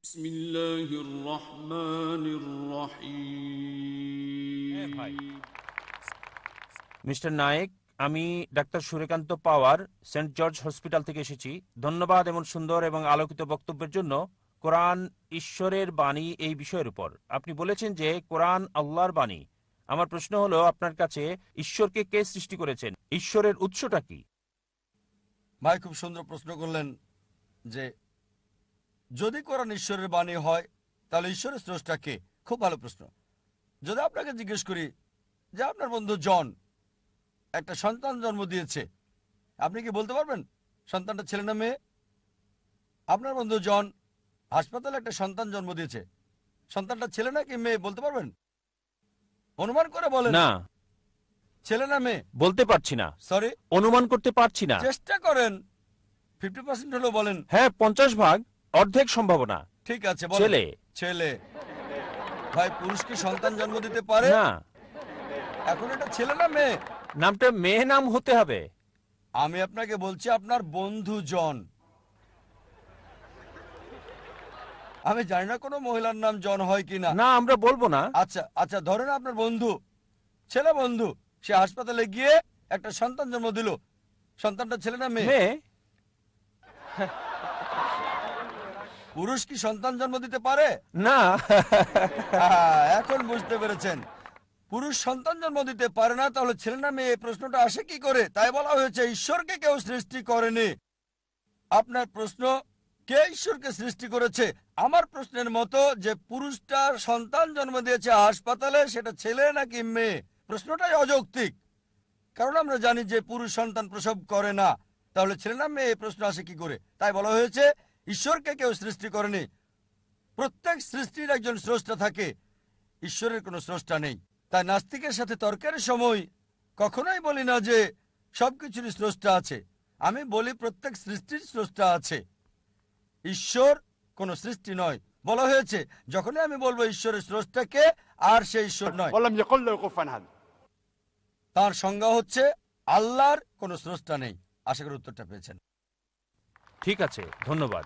বিসমিল্লাহির রহমানির রহিম। মিস্টার নায়েক, আমি ডাক্তার সূর্যকান্ত পাওয়ার, সেন্ট জর্জ হসপিটাল থেকে এসেছি। ধন্যবাদ এমন সুন্দর এবং আলোকিত বক্তব্যের জন্য। কোরআন ঈশ্বরের বাণী এই বিষয়ের উপর আপনি বলেছেন যে কোরআন আল্লাহর বাণী। আমার প্রশ্ন হলো, আপনার কাছে ঈশ্বরকে কে সৃষ্টি করেছেন? ঈশ্বরের উৎসটা কি? ভাই খুব সুন্দর প্রশ্ন করলেন যে যদি কোরআন ঈশ্বরের বাণী হয় তাহলে ঈশ্বরের স্রষ্টা কে। খুব ভালো প্রশ্ন। যদি আপনাকে জিজ্ঞেস করি যে আপনার বন্ধু জন একটা সন্তান জন্ম দিয়েছে, আপনি কি বলতে পারবেন সন্তানটা ছেলে না মেয়ে? আপনার বন্ধু জন হাসপাতালে একটা সন্তান জন্ম দিয়েছে, সন্তানটা ছেলে না কি মেয়ে বলতে পারবেন? অনুমান করে বলেন। না, ছেলে না মেয়ে বলতে পারছি না। সরি, অনুমান করতে পারছি না। চেষ্টা করেন। 50% হলো বলেন। হ্যাঁ, 50 ভাগ, অর্ধেক সম্ভাবনা। ঠিক আছে, বলেন। ছেলে। ছেলে। ভাই পুরুষ কি সন্তান জন্ম দিতে পারে? না। এখন এটা ছেলে না মেয়ে? নামটা মেয়ে নাম হতে হবে। আমি আপনাকে বলছি আপনার বন্ধু জন। আমি জানি না কোনো মহিলার নাম জন হয় কিনা। না, আমরা বলবো না। আচ্ছা আচ্ছা, ধরেন আপনার বন্ধু, ছেলে বন্ধু, সে হাসপাতালে গিয়ে একটা সন্তান জন্ম দিল। সন্তানটা ছেলে না মেয়ে? মেয়ে। পুরুষ কি সন্তান জন্ম দিতে পারে? না। এখন বুঝতে পেরেছেন, পুরুষ সন্তান জন্ম দিতে পারে না, তাহলে ছেলে না মেয়ে এই প্রশ্নটা আসে কি করে? তাই বলা হয়েছে ঈশ্বরকে কেউ সৃষ্টি করেনি। আপনার প্রশ্ন কে ঈশ্বরকে সৃষ্টি করেছে, আমার প্রশ্নের মতো যে পুরুষটা সন্তান জন্ম দিয়েছে হাসপাতালে সেটা ছেলে নাকি মেয়ে, প্রশ্নটাই অযৌক্তিক। কারণ আমরা জানি যে পুরুষ সন্তান প্রসব করে না, তাহলে ছেলে না মেয়ে এই প্রশ্ন আসে কি করে? তাই বলা হয়েছে ঈশ্বরকে কেউ সৃষ্টি করেনি। প্রত্যেক সৃষ্টির একজন স্রষ্টা থাকে, ঈশ্বরের কোনো স্রষ্টা নেই। তাই নাস্তিকের সাথে তর্কের সময় কখনোই বলি না যে সবকিছুরই স্রষ্টা আছে। আমি বলি প্রত্যেক সৃষ্টির স্রষ্টা আছে, ঈশ্বর কোনো সৃষ্টি নয়। বলা হয়েছে যখনই আমি বলবো ঈশ্বরের স্রষ্টাকে, আর সেই ঈশ্বর নয়। তার সংজ্ঞা হচ্ছে আল্লাহর কোনো স্রষ্টা নেই। আশা করি উত্তরটা পেয়েছেন। ঠিক আছে, ধন্যবাদ।